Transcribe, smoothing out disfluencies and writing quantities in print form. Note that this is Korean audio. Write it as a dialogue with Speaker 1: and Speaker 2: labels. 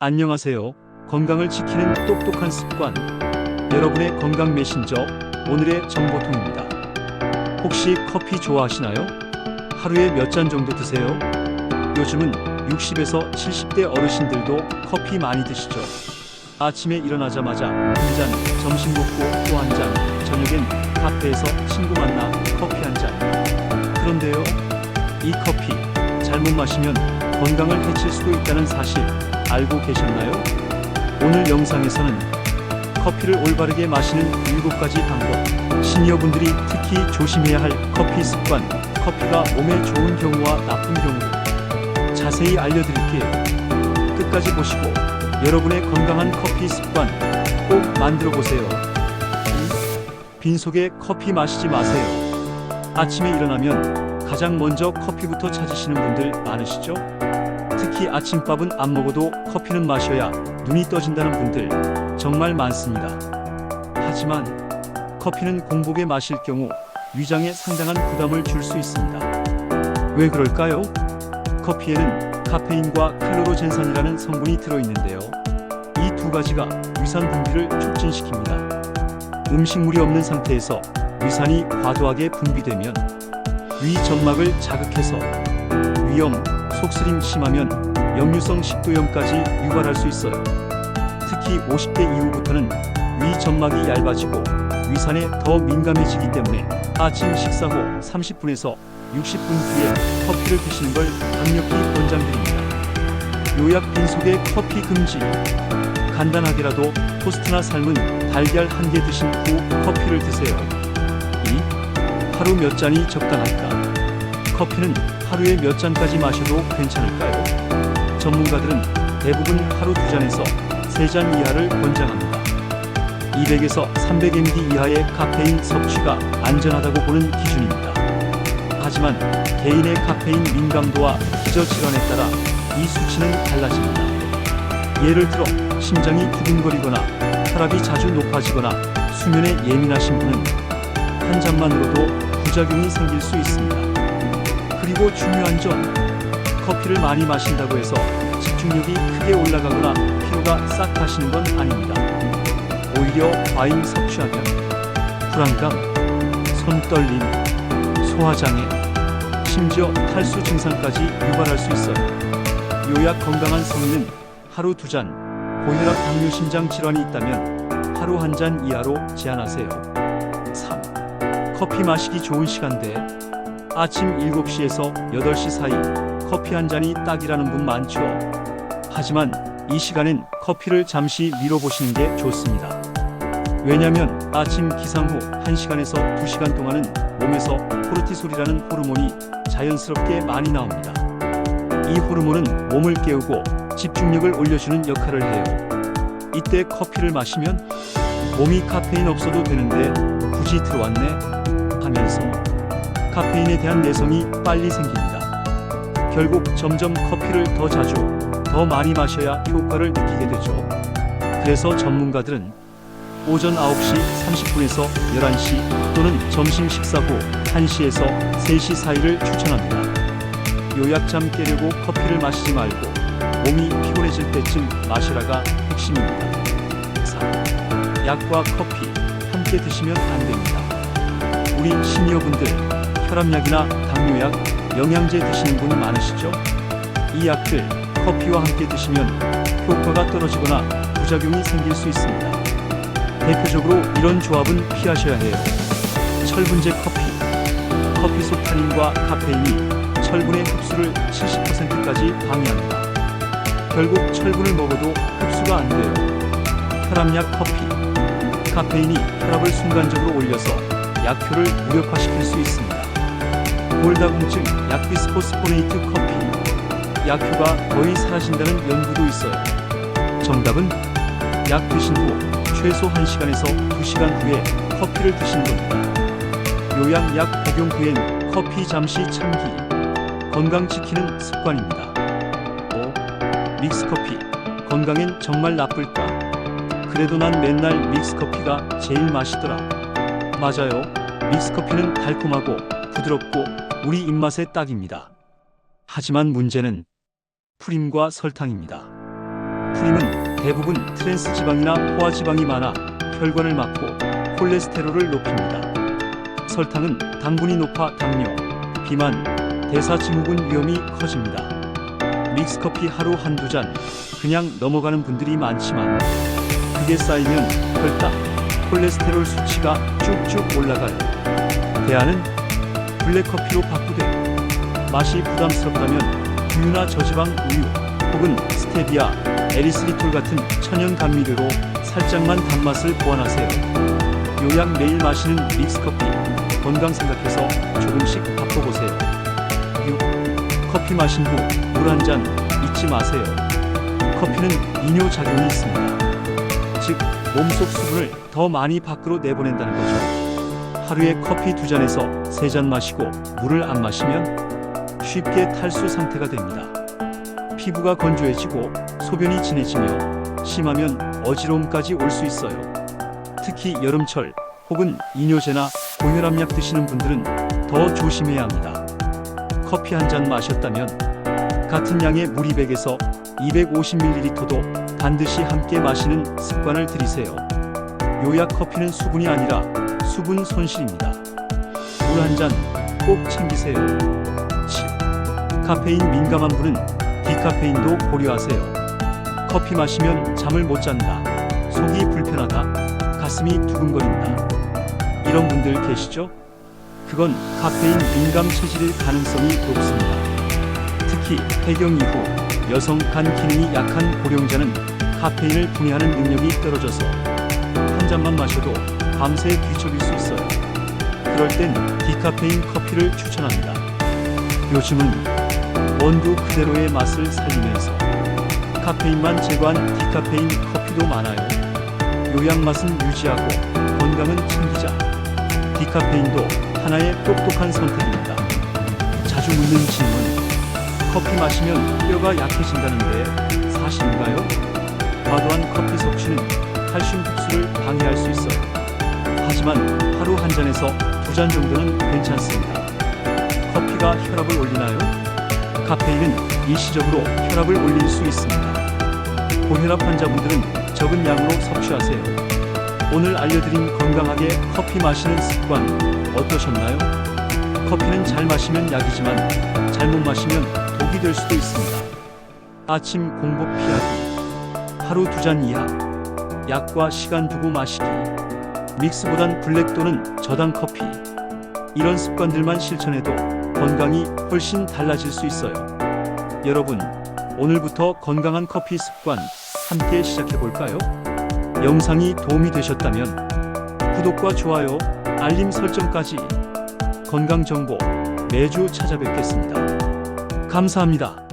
Speaker 1: 안녕하세요. 건강을 지키는 똑똑한 습관. 여러분의 건강 메신저, 오늘의 정보통입니다. 혹시 커피 좋아하시나요? 하루에 몇 잔 정도 드세요? 요즘은 60에서 70대 어르신들도 커피 많이 드시죠? 아침에 일어나자마자 한 잔, 점심 먹고 또 한 잔, 저녁엔 카페에서 친구 만나 커피 한 잔. 그런데요, 이 커피 잘못 마시면 건강을 해칠 수도 있다는 사실 알고 계셨나요? 오늘 영상에서는 커피를 올바르게 마시는 7가지 방법, 시니어분들이 특히 조심해야 할 커피 습관, 커피가 몸에 좋은 경우와 나쁜 경우 자세히 알려드릴게요. 끝까지 보시고 여러분의 건강한 커피 습관 꼭 만들어 보세요. 빈속에 커피 마시지 마세요. 아침에 일어나면 가장 먼저 커피부터 찾으시는 분들 많으시죠? 특히 아침밥은 안 먹어도 커피는 마셔야 눈이 떠진다는 분들 정말 많습니다. 하지만 커피는 공복에 마실 경우 위장에 상당한 부담을 줄 수 있습니다. 왜 그럴까요? 커피에는 카페인과 클로로젠산이라는 성분이 들어있는데요. 이 두 가지가 위산 분비를 촉진시킵니다. 음식물이 없는 상태에서 위산이 과도하게 분비되면 위 점막을 자극해서 위염, 속쓰림 심하면 역류성 식도염까지 유발할 수 있어요. 특히 50대 이후부터는 위 점막이 얇아지고 위산에 더 민감해지기 때문에 아침 식사 후 30분에서 60분 뒤에 커피를 드시는 걸 강력히 권장드립니다. 요약 빈속에 커피 금지. 간단하게라도 토스트나 삶은 달걀 1개 드신 후 커피를 드세요. 2. 하루 몇 잔이 적당할까? 커피는 하루에 몇 잔까지 마셔도 괜찮을까요? 전문가들은 대부분 하루 2잔에서 3잔 이하를 권장합니다. 200에서 300ml 이하의 카페인 섭취가 안전하다고 보는 기준입니다. 하지만 개인의 카페인 민감도와 기저질환에 따라 이 수치는 달라집니다. 예를 들어 심장이 두근거리거나 혈압이 자주 높아지거나 수면에 예민하신 분은 한 잔만으로도 부작용이 생길 수 있습니다. 그리고 중요한 점, 커피를 많이 마신다고 해서 집중력이 크게 올라가거나 피로가 싹 가시는 건 아닙니다. 오히려 과잉 섭취하면 불안감, 손떨림, 소화장애, 심지어 탈수 증상까지 유발할 수 있어요. 요약 건강한 성인은 하루 2잔, 고혈압 당뇨 심장 질환이 있다면 하루 1잔 이하로 제한하세요. 3. 커피 마시기 좋은 시간대. 아침 7시에서 8시 사이 커피 한 잔이 딱이라는 분 많죠. 하지만 이 시간엔 커피를 잠시 미뤄보시는 게 좋습니다. 왜냐면 아침 기상 후 1시간에서 2시간 동안은 몸에서 코르티솔이라는 호르몬이 자연스럽게 많이 나옵니다. 이 호르몬은 몸을 깨우고 집중력을 올려주는 역할을 해요. 이때 커피를 마시면 몸이 카페인 없어도 되는데 굳이 들어왔네 하면서 카페인에 대한 내성이 빨리 생깁니다. 결국 점점 커피를 더 자주, 더 많이 마셔야 효과를 느끼게 되죠. 그래서 전문가들은 오전 9시 30분에서 11시 또는 점심 식사 후 1시에서 3시 사이를 추천합니다. 요약 잠 깨려고 커피를 마시지 말고 몸이 피곤해질 때쯤 마시라가 핵심입니다. 4. 약과 커피 함께 드시면 안 됩니다. 우리 시니어분들 혈압약이나 당뇨약, 영양제 드시는 분 많으시죠? 이 약들 커피와 함께 드시면 효과가 떨어지거나 부작용이 생길 수 있습니다. 대표적으로 이런 조합은 피하셔야 해요. 철분제 커피. 커피 속 타닌과 카페인이 철분의 흡수를 70%까지 방해합니다. 결국 철분을 먹어도 흡수가 안 돼요. 혈압약 커피. 카페인이 혈압을 순간적으로 올려서 약효를 무력화시킬 수 있습니다. 골다공증 약비스포스포네이트 커피. 약효가 거의 사라진다는 연구도 있어요. 정답은 약 드신 후 최소 1시간에서 2시간 후에 커피를 드시는 겁니다. 요약 약 복용 후엔 커피 잠시 참기. 건강 지키는 습관입니다. 5. 믹스커피. 건강엔 정말 나쁠까? 그래도 난 맨날 믹스커피가 제일 맛있더라. 맞아요. 믹스커피는 달콤하고 부드럽고 우리 입맛에 딱입니다. 하지만 문제는 프림과 설탕입니다. 프림은 대부분 트랜스 지방이나 포화 지방이 많아 혈관을 막고 콜레스테롤을 높입니다. 설탕은 당분이 높아 당뇨, 비만, 대사증후군 위험이 커집니다. 믹스커피 하루 한두 잔 그냥 넘어가는 분들이 많지만 그게 쌓이면 혈당, 콜레스테롤 수치가 쭉쭉 올라가요. 대안은 블랙커피로 바꾸되 맛이 부담스럽다면 두유나 저지방 우유 혹은 스테비아, 에리스리톨 같은 천연 감미료로 살짝만 단맛을 보완하세요. 요약 매일 마시는 믹스커피 건강 생각해서 조금씩 바꿔보세요. 6. 커피 마신 후 물 한 잔 잊지 마세요. 커피는 이뇨작용이 있습니다. 즉 몸속 수분을 더 많이 밖으로 내보낸다는 거죠. 하루에 커피 2잔에서 3잔 마시고 물을 안 마시면 쉽게 탈수 상태가 됩니다. 피부가 건조해지고 소변이 진해지며 심하면 어지러움까지 올 수 있어요. 특히 여름철 혹은 이뇨제나 고혈압약 드시는 분들은 더 조심해야 합니다. 커피 한 잔 마셨다면 같은 양의 물 200에서 250ml도 반드시 함께 마시는 습관을 들이세요. 요약 커피는 수분이 아니라 수분 손실입니다. 물 한 잔 꼭 챙기세요. 7. 카페인 민감한 분은 디카페인도 고려하세요. 커피 마시면 잠을 못 잔다, 속이 불편하다, 가슴이 두근거린다. 이런 분들 계시죠? 그건 카페인 민감 체질일 가능성이 높습니다. 특히 폐경 이후 여성 간 기능이 약한 고령자는 카페인을 분해하는 능력이 떨어져서 한 잔만 마셔도 밤새 뒤척일 수 있어요. 그럴 땐 디카페인 커피를 추천합니다. 요즘은 원두 그대로의 맛을 살리면서 카페인만 제거한 디카페인 커피도 많아요. 요약 맛은 유지하고 건강은 챙기자. 디카페인도 하나의 똑똑한 선택입니다. 자주 묻는 질문. 커피 마시면 뼈가 약해진다는데 사실인가요? 과도한 커피 섭취는 칼슘 흡수를 방해할 수 있어요. 하지만 하루 한 잔에서 2잔 정도는 괜찮습니다. 커피가 혈압을 올리나요? 카페인은 일시적으로 혈압을 올릴 수 있습니다. 고혈압 환자분들은 적은 양으로 섭취하세요. 오늘 알려드린 건강하게 커피 마시는 습관 어떠셨나요? 커피는 잘 마시면 약이지만 잘못 마시면 독이 될 수도 있습니다. 아침 공복 피하기, 하루 2잔 이하, 약과 시간 두고 마시기, 믹스보단 블랙 또는 저당 커피. 이런 습관들만 실천해도 건강이 훨씬 달라질 수 있어요. 여러분, 오늘부터 건강한 커피 습관 함께 시작해볼까요? 영상이 도움이 되셨다면 구독과 좋아요, 알림 설정까지. 건강 정보 매주 찾아뵙겠습니다. 감사합니다.